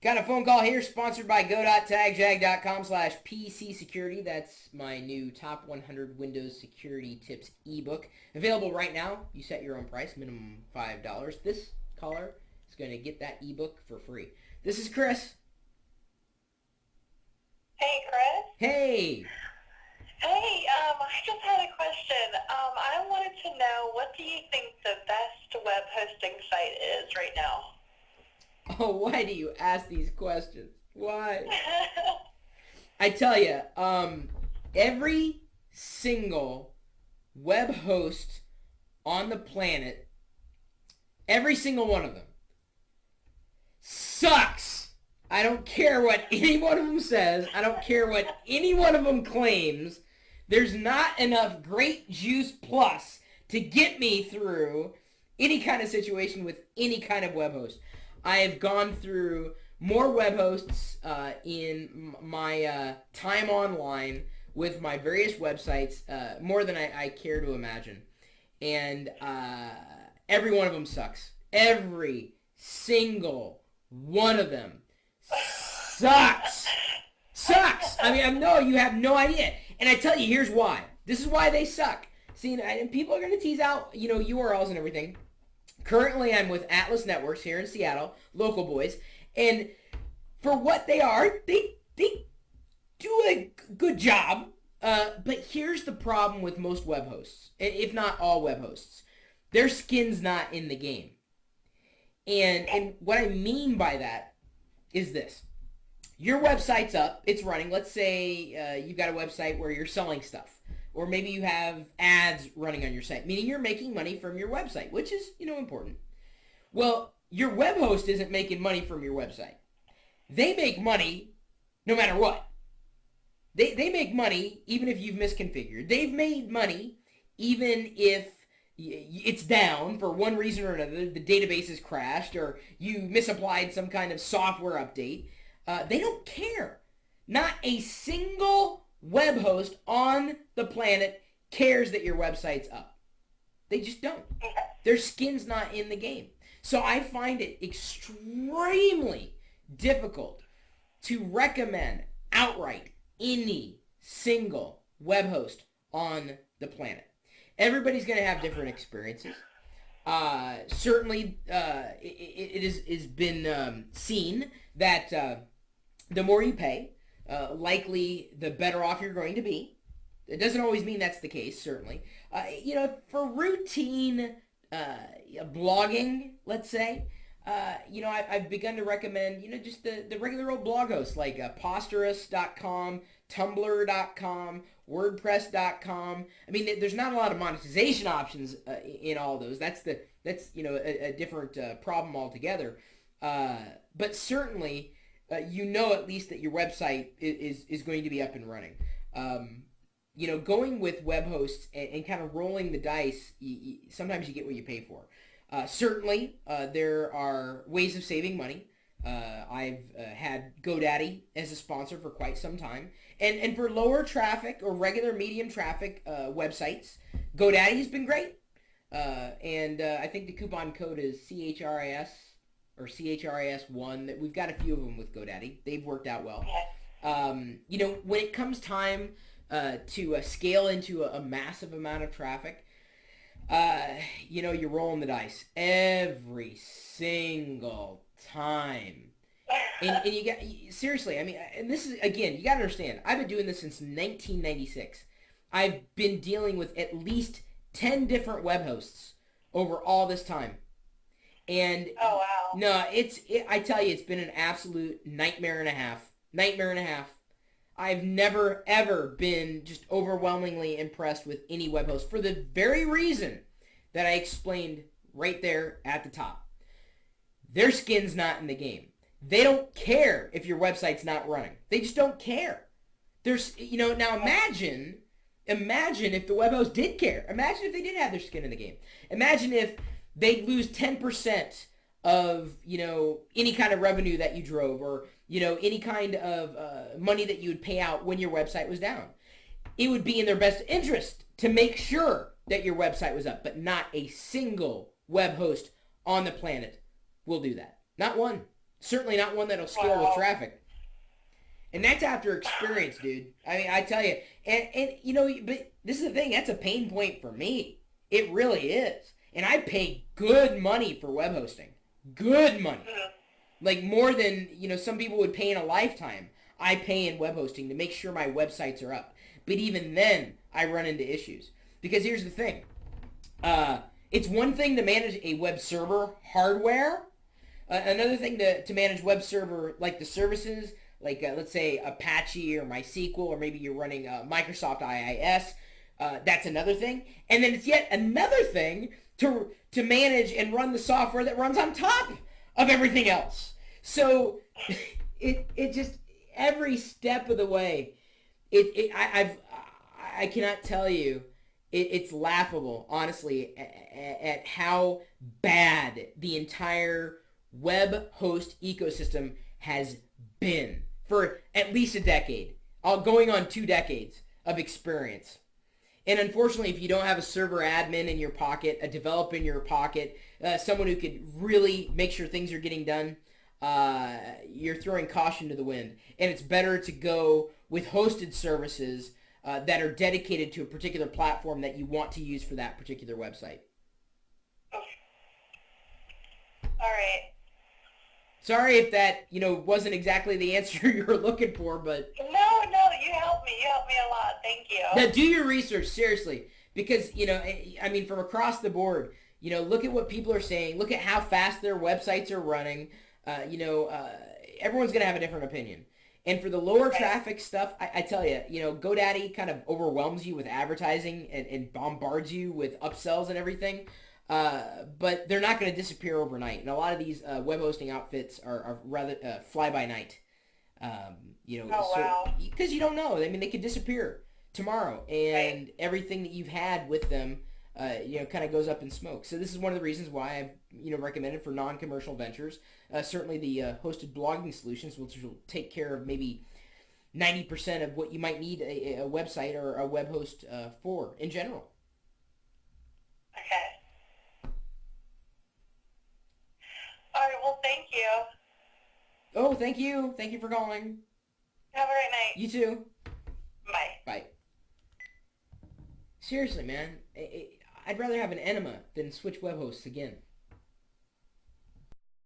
Got a phone call here sponsored by go.tagjag.com/PC security. That's my new top 100 Windows security tips ebook. Available right now. You set your own price, minimum $5. This caller is going to get that ebook for free. This is Chris. Hey, Chris. Hey. Hey, I just had a question. I wanted to know, what do you think the best web hosting site is right now? Oh, why do you ask these questions? Why? I tell you, every single web host on the planet, every single one of them, sucks. I don't care what any one of them says. I don't care what any one of them claims. There's not enough Great Juice Plus to get me through any kind of situation with any kind of web host. I have gone through more web hosts in my time online with my various websites, more than I care to imagine. And every one of them sucks. Every single one of them sucks. Sucks. I mean, I know you have no idea. And I tell you, here's why. This is why they suck. See, and people are going to tease out, URLs and everything. Currently, I'm with Atlas Networks here in Seattle, local boys, and for what they are, they do a good job. But here's the problem with most web hosts, if not all web hosts. Their skin's not in the game. And what I mean by that is this. Your website's up, it's running. Let's say you've got a website where you're selling stuff. Or maybe you have ads running on your site, meaning you're making money from your website, which is, important. Well, your web host isn't making money from your website. They make money no matter what. They make money even if you've misconfigured. They've made money even if it's down for one reason or another. The database has crashed or you misapplied some kind of software update. They don't care. Not a single web host on the planet cares that your website's up. They just don't. Their skin's not in the game. So I find it extremely difficult to recommend outright any single web host on the planet. Everybody's going to have different experiences. Certainly, it has been seen that the more you pay, likely the better off you're going to be. It doesn't always mean that's the case, certainly. For routine blogging, let's say, I've begun to recommend, just the regular old blog hosts like Posterous.com, Tumblr.com, WordPress.com. I mean, there's not a lot of monetization options in all those. That's a different problem altogether. But certainly, at least that your website is going to be up and running. Going with web hosts and kind of rolling the dice, sometimes you get what you pay for. Certainly, there are ways of saving money. I've had GoDaddy as a sponsor for quite some time. And for lower traffic or regular medium traffic websites, GoDaddy has been great. I think the coupon code is CHRIS or CHRIS1. That we've got a few of them with GoDaddy. They've worked out well. When it comes time to scale into a massive amount of traffic, you're rolling the dice every single time. And you got, seriously, I mean, and this is, again, you got to understand, I've been doing this since 1996. I've been dealing with at least 10 different web hosts over all this time. And oh, wow. No, I tell you, it's been an absolute nightmare and a half. I've never, ever been just overwhelmingly impressed with any web host for the very reason that I explained right there at the top. Their skin's not in the game. They don't care if your website's not running. They just don't care. There's, now imagine if the web host did care. Imagine if they did have their skin in the game. Imagine if they lose 10% of, any kind of revenue that you drove or, any kind of money that you would pay out when your website was down. It would be in their best interest to make sure that your website was up, but not a single web host on the planet will do that. Not one. Certainly not one that'll scale with traffic. And that's after experience, dude. I mean, I tell you. And you know, but this is the thing. That's a pain point for me. It really is. And I pay good money for web hosting. Good money. Like more than, you know, some people would pay in a lifetime. I pay in web hosting to make sure my websites are up. But even then, I run into issues. Because here's the thing. It's one thing to manage a web server hardware. Another thing to manage web server, like the services, like let's say Apache or MySQL, or maybe you're running Microsoft IIS. That's another thing. And then it's yet another thing to manage and run the software that runs on top of everything else. So it just every step of the way, I cannot tell you, it's laughable, honestly, at how bad the entire web host ecosystem has been for at least a decade, going on 2 decades of experience. And unfortunately, if you don't have a server admin in your pocket, a developer in your pocket, someone who could really make sure things are getting done, you're throwing caution to the wind. And it's better to go with hosted services that are dedicated to a particular platform that you want to use for that particular website. All right. Sorry if that, you know, wasn't exactly the answer you were looking for, but... No, you helped me. You helped me a lot. Thank you. Now, do your research, seriously. Because, you know, I mean, from across the board, you know, look at what people are saying. Look at how fast their websites are running. Everyone's going to have a different opinion. And for the lower traffic stuff, I tell you, you know, GoDaddy kind of overwhelms you with advertising and bombards you with upsells and everything. But they're not going to disappear overnight. And a lot of these web hosting outfits are rather fly-by-night. Because you don't know. I mean, they could disappear tomorrow. And everything that you've had with them, kind of goes up in smoke. So this is one of the reasons why I've, recommended for non-commercial ventures. Certainly the hosted blogging solutions, which will take care of maybe 90% of what you might need a website or a web host for in general. Okay. All right, well, thank you. Oh, thank you. Thank you for calling. Have a great night. You too. Bye. Bye. Seriously, man. I'd rather have an enema than switch web hosts again.